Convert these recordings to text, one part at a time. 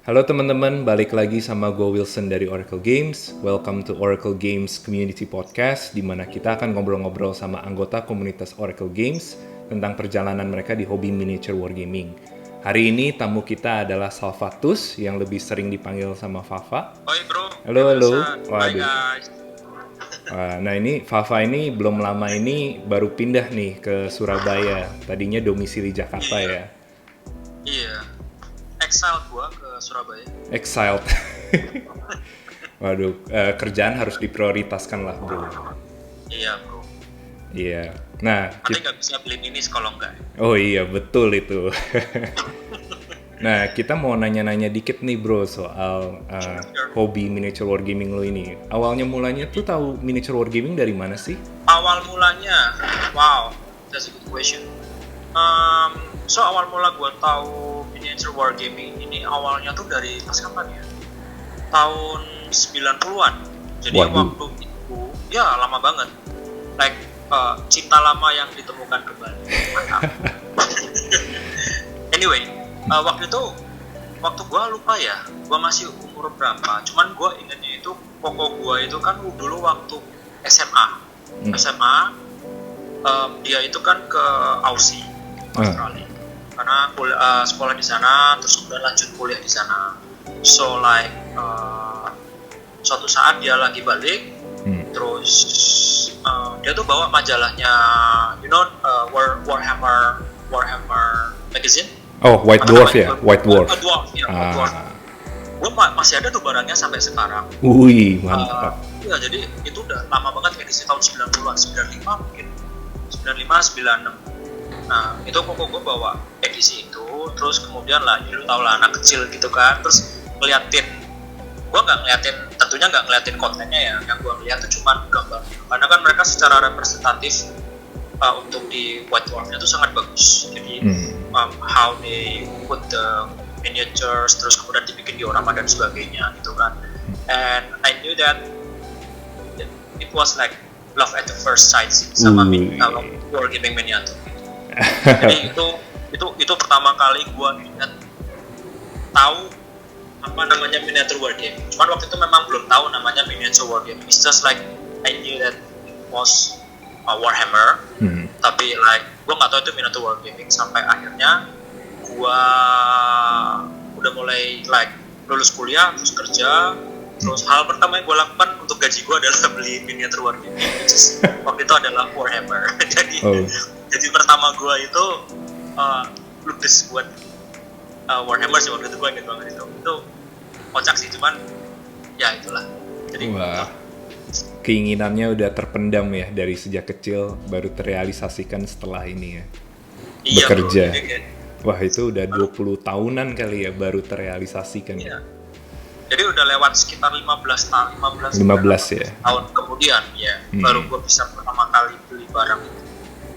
Halo teman-teman, balik lagi sama gue Wilson dari Oracle Games. Welcome to Oracle Games Community Podcast, di mana kita akan ngobrol-ngobrol sama anggota komunitas Oracle Games tentang perjalanan mereka di hobi miniature wargaming. Hari ini tamu kita adalah Salvatus, yang lebih sering dipanggil sama Fafa. Oi bro. Halo. Hai guys. Nah ini Fafa ini belum lama ini baru pindah nih ke Surabaya. Tadinya domisili Jakarta ya. Iya. Exile gua ke Surabaya. Exiled. Waduh, kerjaan harus diprioritaskan lah bro. Iya bro. Iya. Nah, nanti nggak bisa beli minis kalau enggak. Oh iya, betul itu. Nah, kita mau nanya-nanya dikit nih bro soal hobi miniature wargaming lo ini. Awalnya mulanya tuh tahu miniature wargaming dari mana sih? Awal mulanya, wow, that's a good question. So awal mula gue tahu miniature wargaming ini awalnya tuh dari pas kapan ya? Tahun 90-an. Jadi waktu itu, ya lama banget. Like cinta lama yang ditemukan kembali. Mantap. Anyway, waktu gue lupa ya, gue masih umur berapa. Cuman gue ingatnya itu koko gue itu kan dulu waktu SMA. Dia itu kan ke Aussie, Australia. Karena sekolah di sana, terus kemudian lanjut kuliah di sana. So like suatu saat dia lagi balik, terus dia tuh bawa majalahnya, Warhammer magazine. Oh, White Dwarf ya, White Dwarf. Gue masih ada tuh barangnya sampai sekarang. Wih, mantap. Ya jadi itu udah lama banget, edisi tahun 90-an, 95 mungkin, 95, 96. Nah itu koko gue bawa edisi itu, terus kemudian lah, lu tau lah anak kecil gitu kan, terus ngeliatin, gue tentunya nggak ngeliatin kontennya ya, yang gue ngeliat tuh cuma gambar, karena kan mereka secara representatif untuk di White Dwarf-nya tuh sangat bagus, jadi how they put the miniatures, terus kemudian dibikin diorama dan sebagainya gitu kan, and I knew that it was like love at the first sight sih, sama wargaming miniatur. Jadi itu pertama kali gue tahu apa namanya miniature wargaming. Cuman waktu itu memang belum tahu namanya miniature wargaming. It's just like I knew that it was Warhammer, tapi like gue nggak tahu itu miniature wargaming sampai akhirnya gue udah mulai like lulus kuliah, terus kerja. Terus hal pertama yang gue lakukan untuk gaji gue adalah beli miniature wargaming, waktu itu adalah Warhammer. Jadi pertama gue itu lukis buat Warhammer sih waktu itu, gue inget banget itu kocak sih, cuman ya itulah. Jadi keinginannya udah terpendam ya dari sejak kecil, baru terrealisasikan setelah ini ya, bekerja. Wah itu udah 20 tahunan kali ya baru terrealisasikan. Iya. Jadi udah lewat sekitar 15 ya tahun kemudian ya, baru gue bisa pertama kali beli barang itu.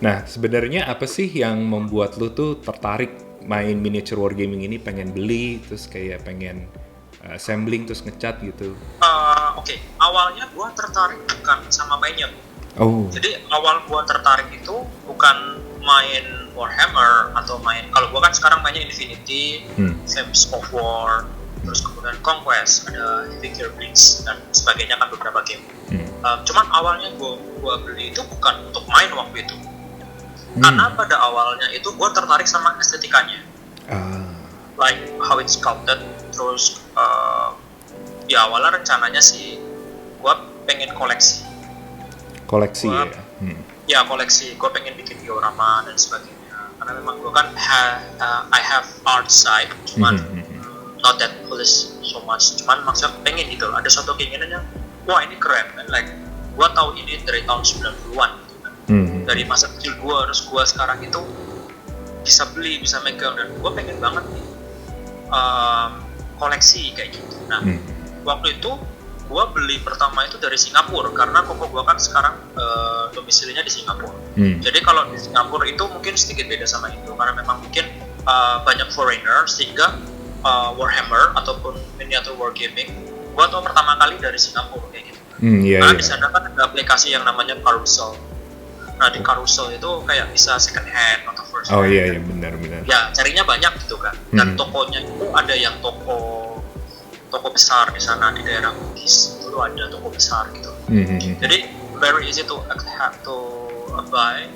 Nah sebenarnya apa sih yang membuat lu tuh tertarik main miniature wargaming ini, pengen beli, terus kayak pengen assembling, terus ngecat gitu? Oke. Awalnya gue tertarik bukan sama mainnya. Jadi awal gue tertarik itu bukan main Warhammer atau main, kalau gue kan sekarang mainnya Infinity, Flames of War, terus kemudian Conquest, ada Heavy Gear Blitz dan sebagainya kan, beberapa game. Cuman awalnya gue beli itu bukan untuk main waktu itu, karena pada awalnya itu gue tertarik sama estetikanya, like how it's sculpted. Terus ya awalnya rencananya sih gue pengen koleksi ya. Koleksi, gue pengen bikin diorama dan sebagainya, karena memang gue kan I have art side, cuman not that polish so much, cuman maksudnya pengen gitu, ada suatu keinginannya, wah ini keren, and like gue tahu ini dari tahun 90-an gitu kan, dari masa kecil gue, terus gue sekarang itu bisa beli, bisa megang, dan gue pengen banget nih koleksi kayak gitu. Nah waktu itu gue beli pertama itu dari Singapura, karena koko gue kan sekarang domisilinya di Singapura. Jadi kalau di Singapura itu mungkin sedikit beda sama Indo, karena memang mungkin banyak foreigner, sehingga Warhammer ataupun miniature wargaming gue tau pertama kali dari Singapura kayak gitu. Karena di sana kan ada aplikasi yang namanya Carousel. Nah di Carousel itu kayak bisa second hand atau first hand. Iya benar. Ya carinya banyak gitu kan. Dan tokonya itu ada yang toko toko besar di sana di daerah Bugis, dulu ada toko besar gitu. Jadi very easy to buy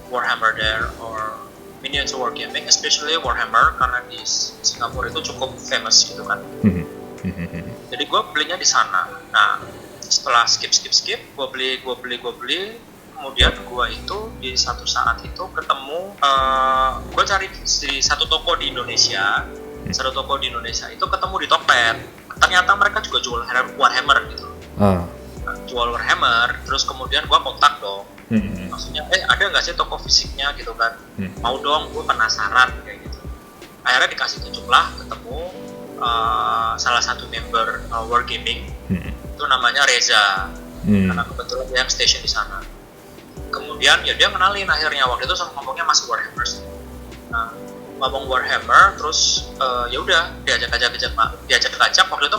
Warhammer there or miniature wargaming, especially Warhammer karena di Singapura itu cukup famous gitu kan. Jadi gue belinya di sana. Nah setelah skip, gue beli. Kemudian gue itu di satu saat itu ketemu, gue cari di satu toko di Indonesia itu ketemu di Tokped. Ternyata mereka juga jual Warhammer gitu. Jual Warhammer, terus kemudian gue kontak dong. Maksudnya, ada nggak sih toko fisiknya gitu kan? Mau dong, gue penasaran kayak gitu. Akhirnya dikasih tunjuk lah, ketemu salah satu member Wargaming, itu namanya Reza, karena kebetulan dia yang station di sana. Kemudian ya dia kenalin akhirnya, waktu itu sama ngomongnya masih Warhammer. Nah, ngomong Warhammer, terus ya udah diajak waktu itu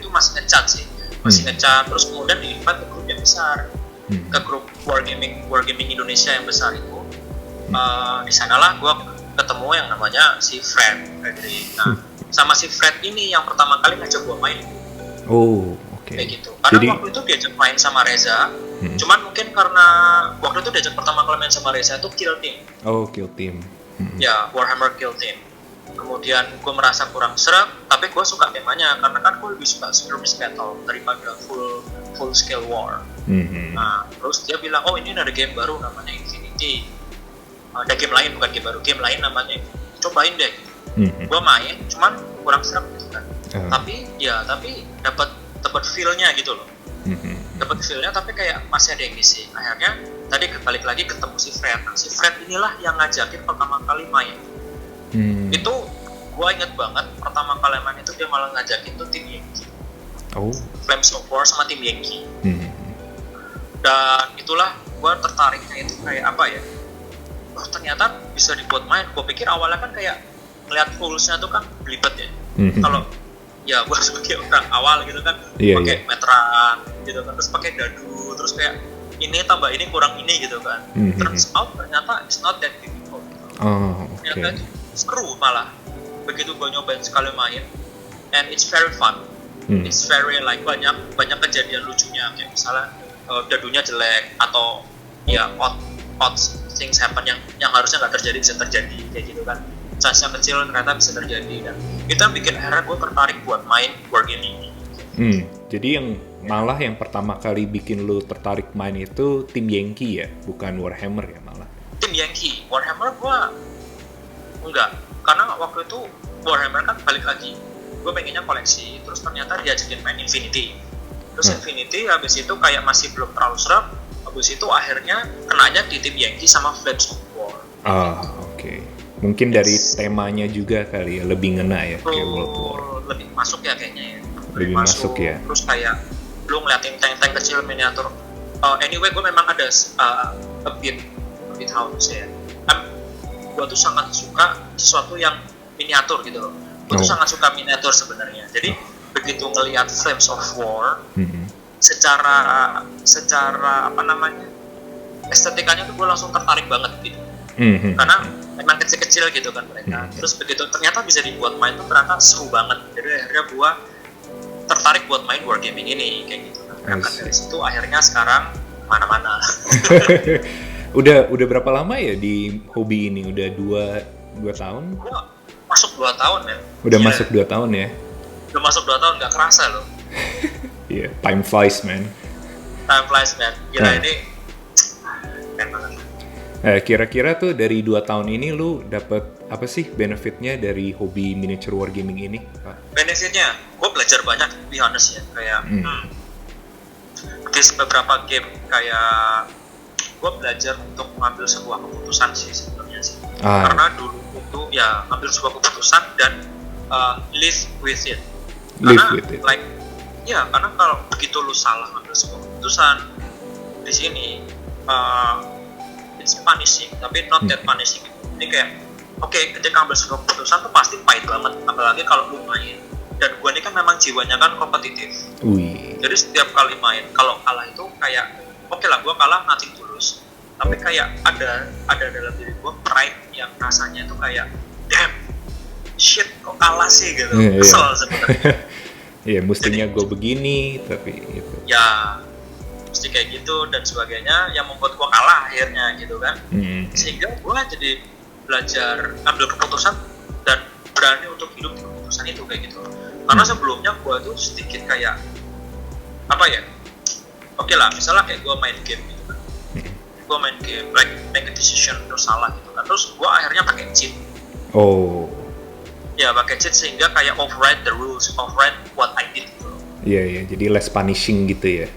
masih ngecat sih, terus kemudian di-invite ke grup yang besar, ke grup Wargaming Indonesia yang besar itu. Di sanalah gue ketemu yang namanya si Fred. Nah, sama si Fred ini yang pertama kali ngajak gue main. Kayak gitu. Karena waktu itu diajak main sama Reza, cuman mungkin karena waktu itu diajak pertama kali main sama Reza itu Kill Team. Kill Team. Ya, Warhammer Kill Team. Kemudian gue merasa kurang seret, tapi gue suka temanya karena kan gue lebih suka skirmish battle daripada full scale war. Nah, terus dia bilang, ini ada game baru namanya Infinity. Ada game lain, bukan game baru, game lain namanya, cobain deh. Gue main, cuman kurang seret gitu kan. Tapi dapat feel-nya gitu loh. Dapat feel-nya, tapi kayak masih ada yang ngisi. Akhirnya tadi balik lagi ketemu si Fred. Si Fred inilah yang ngajakin pertama kali main. Itu gue inget banget, pertama kali main itu dia malah ngajakin tuh tim Yankee. Flames of War sama tim Yankee. Dan itulah gue tertariknya itu kayak apa ya, ternyata bisa dibuat main. Gue pikir awalnya kan kayak ngeliat rules-nya tuh kan belibet ya. Kalau ya gue sebagai orang awal gitu kan, pakai meteran gitu kan, terus pakai dadu, terus kayak ini tambah ini kurang ini gitu kan. Turns out ternyata it's not that difficult. Ternyata itu seru malah. Begitu gue nyobain sekali main, and it's very fun. It's very like banyak kejadian lucunya, kayak misalnya dadunya jelek atau ya odd things happen yang harusnya nggak terjadi bisa terjadi kayak gitu kan. Chance-nya kecil ternyata bisa terjadi, dan itu bikin akhirnya gue tertarik buat main wargaming. Jadi yang pertama kali bikin lu tertarik main itu tim Yankee ya, bukan Warhammer ya malah? Tim Yankee, Warhammer gue enggak, karena waktu itu Warhammer kan balik lagi, gue pengennya koleksi, terus ternyata diajakin main Infinity. Terus Infinity habis itu kayak masih belum terlalu serap, habis itu akhirnya kenanya di tim Yankee sama Flames of War. Mungkin dari temanya juga kali ya, lebih ngena ya kayak World War. Lebih masuk ya kayaknya ya. Lebih masuk ya. Terus kayak lu ngeliatin tank-tank kecil miniatur. Anyway, gue memang ada a bit how to say ya. Gue tuh sangat suka sesuatu yang miniatur gitu loh. Gue tuh sangat suka miniatur sebenarnya. Jadi begitu ngelihat Flames of War, secara apa namanya, estetikanya tuh gue langsung tertarik banget gitu. Karena memang kecil-kecil gitu kan mereka. Terus begitu ternyata bisa dibuat main tuh ternyata seru banget. Jadi akhirnya gue tertarik buat main wargaming ini kayak gitu. Nah, dari situ akhirnya sekarang mana-mana. Udah berapa lama ya di hobi ini? Udah 2 tahun? Gua masuk 2 tahun ya. Udah masuk 2 tahun ya? Udah masuk 2 tahun, nggak kerasa loh. Iya, time flies man. Gila ini keren banget. Kira-kira tuh dari 2 tahun ini lu dapet apa sih benefitnya dari hobi miniature wargaming ini? Benefitnya, gue belajar banyak, to be honest ya. Kayak di beberapa game kayak gue belajar untuk mengambil sebuah keputusan sih sebenarnya sih. Karena dulu itu ya ambil sebuah keputusan dan live with it. Like ya karena kalau begitu lu salah ambil sebuah keputusan di sini it's punishing, tapi not that punishing. Ini kayak ketika ambil sebuah keputusan tuh pasti pahit banget, apalagi kalau lu main. Dan gue ini kan memang jiwanya kan kompetitif. Jadi setiap kali main, kalau kalah itu kayak lah gue kalah nothing tulus. Tapi kayak ada dalam diri gue pride yang rasanya itu kayak damn shit kok kalah sih gitu. Kesel sebenarnya. Iya, mestinya gue begini, tapi itu. Ya mesti kayak gitu dan sebagainya yang membuat gue kalah akhirnya gitu kan. Sehingga gue jadi belajar ambil keputusan dan berani untuk hidup di keputusan itu kayak gitu. Karena sebelumnya gue tuh sedikit kayak apa ya, oke lah misalnya kayak gue main game gitu kan, gue main game like make a decision terus salah gitu kan, terus gue akhirnya pakai cheat. Ya pakai cheat sehingga kayak override the rules, override what I did gitu. Iya, jadi less punishing gitu ya.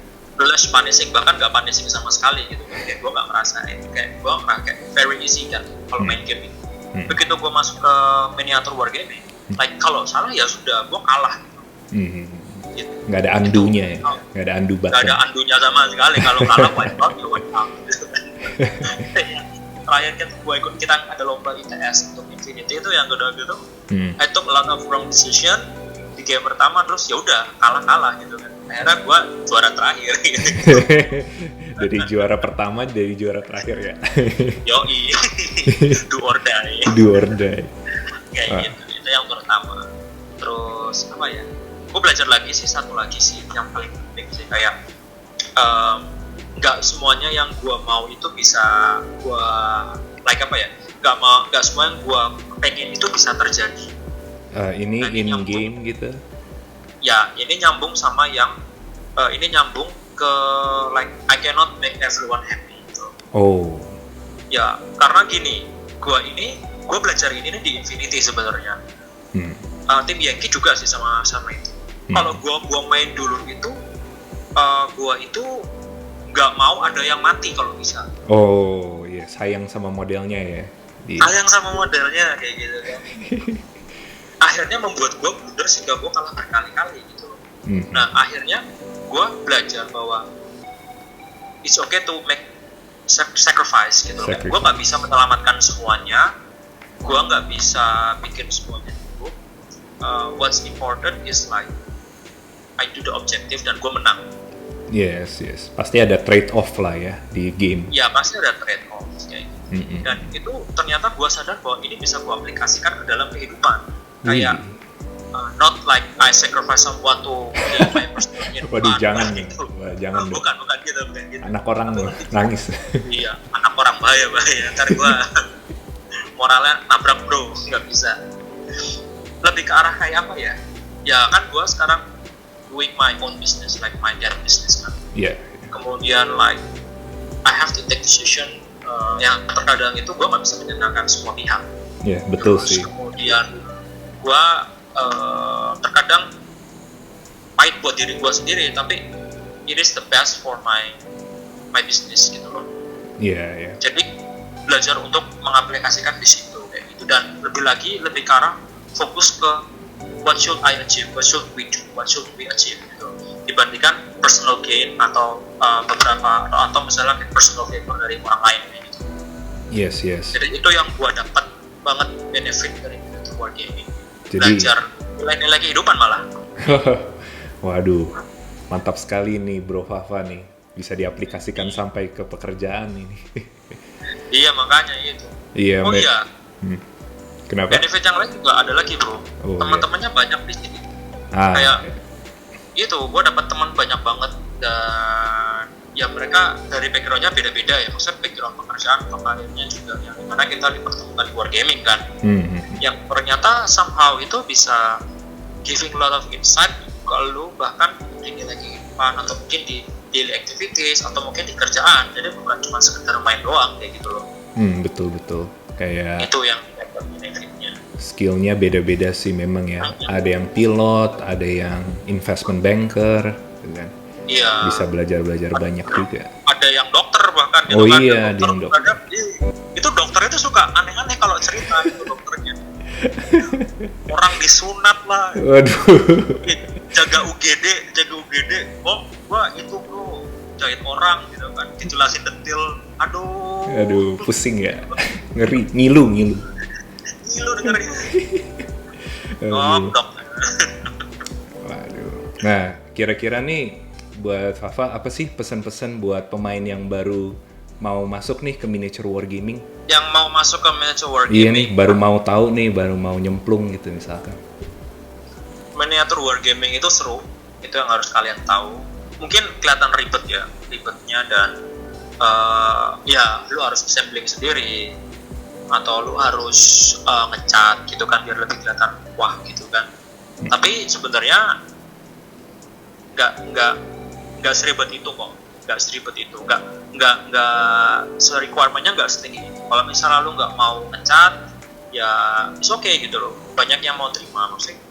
Less punishing, bahkan gak punishing sama sekali gitu. Kayak gue gak ngerasain, kayak gue kayak very easy kan kalau main game itu. Begitu gue masuk ke miniatur wargaming, like kalau salah ya sudah, gue kalah gitu. Gitu. Nggak ada undo-nya ya? Nggak ada undo button? Nggak ada undo-nya sama sekali, kalau kalah wipe out ya wipe out gitu kan. Terakhir kan kita ada lomba ITS untuk Infinity itu yang kedua gitu, I took a lot of wrong decision di game pertama, terus ya udah kalah gitu kan. Akhirnya gue juara terakhir gitu. Dari juara pertama, dari juara terakhir ya. Yoi. Do or die. Do or die. Kayak gitu, itu yang pertama. Terus apa ya, gue belajar lagi sih, satu lagi sih yang paling penting sih, kayak nggak semuanya yang gue mau itu bisa gue like apa ya, nggak semua yang gue pengen itu bisa terjadi. Ini in game gitu. Ya, ini nyambung sama yang ini nyambung ke like I cannot make everyone happy gitu. Ya, karena gini, gue belajar ini di Infinity sebenarnya. Tim Yankee juga sih sama itu. Kalau gue main dulu itu, gue itu nggak mau ada yang mati kalau bisa. Iya, sayang sama modelnya ya. Sayang sama modelnya kayak gitu kan. Akhirnya membuat gue blunder sehingga gue kalah berkali-kali gitu. Nah akhirnya gue belajar bahwa it's okay to make sacrifice gitu. Gue nggak bisa menyelamatkan semuanya, gue nggak bisa bikin semuanya itu. What's important is like I do the objective dan gue menang. Yes. Pasti ada trade off lah ya di game. Ya pasti ada trade off kayak gitu. Dan itu ternyata gue sadar bahwa ini bisa gue aplikasikan ke dalam kehidupan. Kayak not like I sacrifice someone to my personal kehidupan. Waduh, jangan gitu. Jangan bukan gitu. Anak orang nangis. Iya, anak orang bahaya. Ntar gue moralnya nabrak bro, nggak bisa. Lebih ke arah kayak apa ya? Ya kan gue sekarang doing my own business, like my dad business kan. Iya. Kemudian like I have to take decision yang terkadang itu gue nggak bisa menyenangkan semua pihak. Iya, betul Terus sih. kemudian gue terkadang pahit buat diri gue sendiri, tapi it is the best for my business gitu loh. Iya. Jadi belajar untuk mengaplikasikan di situ kayak gitu, dan lebih ke arah fokus ke what should I achieve, what should we do, what should we achieve gitu, dibandingkan personal gain atau atau misalnya personal favor dari orang lain gitu. Yes. Jadi itu yang gue dapat banget benefit dari wargaming. Jadi Belajar nilai-nilai kehidupan malah. Waduh, mantap sekali nih Bro Fafa nih, bisa diaplikasikan sampai ke pekerjaan ini. Iya makanya itu. Iya. Iya. Kenapa? Benefit yang lain juga ada lagi bro. Teman-temannya banyak di sini. Kayak itu, gue dapat teman banyak banget, dan ya mereka dari backgroundnya beda-beda ya. Maksudnya background pekerjaan, karirnya juga, yang dimana kita dipertemukan di wargaming kan. Yang ternyata somehow itu bisa giving a lot of insight ke lu, bahkan di nilai kehidupan atau mungkin di daily activities atau mungkin di kerjaan. Jadi bukan cuma sekedar main doang kayak gitu loh. Betul. Kayak itu yang benefitnya. Skillnya beda-beda sih memang ya. Ada yang pilot, ada yang investment banker, kan. Iya. Bisa belajar banyak juga. Ada yang dokter bahkan gitu kan. Iya, ada yang dokter. Itu dokter itu suka aneh-aneh kalau cerita itu dokternya. Orang disunat lah. Waduh. Jaga UGD. Oh, gua itu bro, jahit orang gitu kan, dijelasin detail. Aduh, pusing ya. Ngeri, ngilu dengerin. Dokter. Waduh. Nah, kira-kira nih buat Fafa apa sih pesan-pesan buat pemain yang baru mau masuk nih ke miniature wargaming? Yang mau masuk ke miniature wargaming? Iya nih, baru mau tahu nih, baru mau nyemplung gitu misalkan. miniatur wargaming itu seru, itu yang harus kalian tahu. Mungkin kelihatan ribetnya dan ya lu harus assembling sendiri atau lu harus ngecat gitu kan biar lebih kelihatan wah gitu kan. Tapi sebenarnya nggak seribet itu kok, nggak requirementnya nggak setinggi itu. Kalau misalnya lu nggak mau ngecat ya it's okay gitu loh, banyak yang mau terima, maksudnya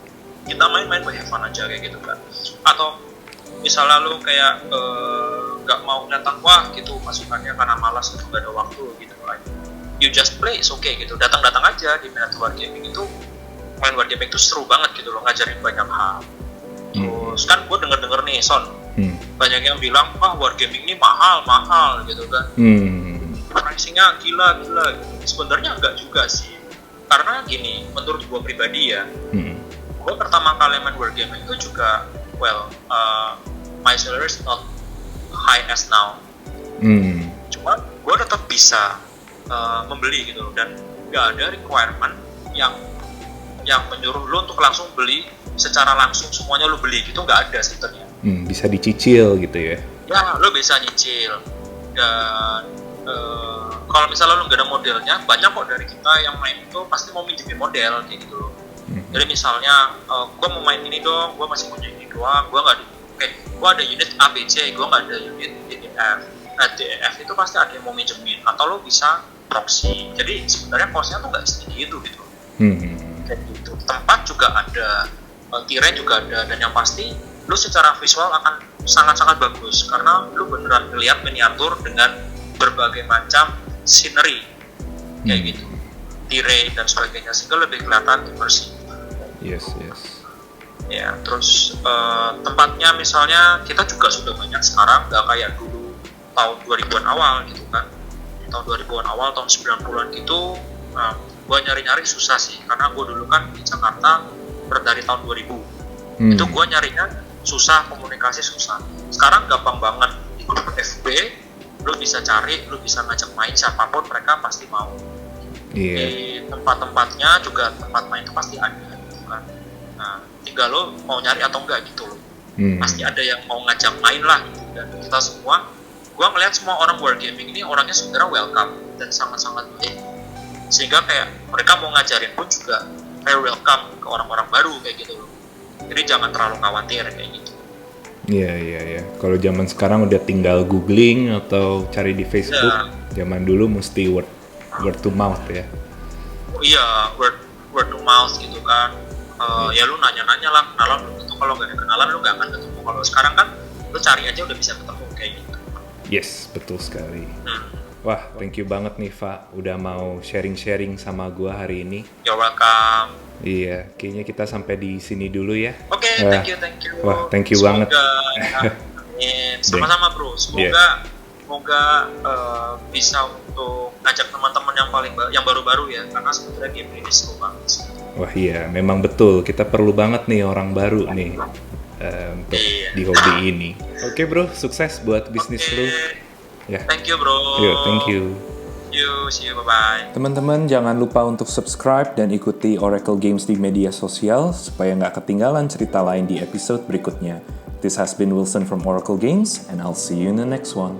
kita main-main by have fun aja kayak gitu kan. Atau misalnya lu kayak nggak mau kelihatan wah gitu masukannya karena malas atau nggak ada waktu gitu kan, you just play, it's okay gitu, datang aja di minat wargaming itu. Main wargaming itu seru banget gitu loh, ngajarin banyak hal. Terus kan gue denger nih Son, banyak yang bilang wah wargaming ini mahal gitu kan, pricingnya gila gitu. Sebenarnya enggak juga sih, karena gini, menurut gue pribadi ya, gue pertama kali main wargaming itu juga my salary is not high as now, cuma gue tetap bisa membeli gitu loh, dan nggak ada requirement yang menyuruh lo untuk langsung beli secara langsung semuanya lo beli gitu, nggak ada sebenarnya. Bisa dicicil gitu ya? Ya, lo bisa nyicil. Dan kalau misalnya lo nggak ada modelnya, banyak kok dari kita yang main itu pasti mau minjemin model kayak gitu loh. Jadi misalnya gue mau main ini dong, gue masih punya ini doang, gue nggak gue ada unit A, B, C, gue nggak ada unit D, E, F. Nah, D, E, F itu pasti ada yang mau minjemin, atau lo bisa proxy. Jadi sebenarnya cost-nya tuh nggak setinggi itu gitu. Kayak gitu. Tempat juga ada, tirai juga ada, dan yang pasti lu secara visual akan sangat-sangat bagus karena lu beneran ngeliat miniatur dengan berbagai macam scenery kayak gitu, tirai dan sebagainya, sehingga lebih kelihatan immersive. Yes. Ya, terus tempatnya misalnya kita juga sudah banyak sekarang, nggak kayak dulu tahun 2000-an awal gitu kan. Tahun 2000-an awal, tahun 90-an gitu, gue nyari-nyari susah sih, karena gue dulu kan di Jakarta dari tahun 2000. Itu gue nyarinya susah, komunikasi susah. Sekarang gampang banget, di grup FB lu bisa cari, lu bisa ngajak main siapapun, mereka pasti mau. Di tempat-tempatnya juga tempat main itu pasti ada gitu kan. Nah, tinggal lo mau nyari atau enggak gitu loh. Pasti ada yang mau ngajak main lah gitu. Dan kita semua, gue ngeliat semua orang wargaming ini orangnya sebenarnya welcome dan sangat-sangat baik, sehingga kayak mereka mau ngajarin pun juga very welcome ke orang-orang baru kayak gitu loh. Jadi jangan terlalu khawatir kayak gitu. Iya. Kalau zaman sekarang udah tinggal googling atau cari di Facebook. Zaman dulu mesti word to mouth ya. Iya, word to mouth gitu kan. Ya lu nanya-nanya lah, kenalan lu gitu. Kalau nggak ada kenalan lu nggak akan ketemu. Kalau sekarang kan lu cari aja udah bisa ketemu kayak gitu. Yes, betul sekali. Wah, thank you banget nih Fa, udah mau sharing-sharing sama gua hari ini. You're welcome. Iya, kayaknya kita sampai di sini dulu ya. Oke, thank you. Wah, thank you banget. Sama-sama bro. Semoga bisa untuk ngajak teman-teman yang baru-baru ya, karena sebenarnya game ini seru banget. Wah iya, memang betul. Kita perlu banget nih orang baru nih untuk di hobi ini. Oke bro, sukses buat bisnis lu. Ya. Thank you bro. Thank you. See you, bye-bye. Teman-teman jangan lupa untuk subscribe dan ikuti Oracle Games di media sosial supaya nggak ketinggalan cerita lain di episode berikutnya. This has been Wilson from Oracle Games and I'll see you in the next one.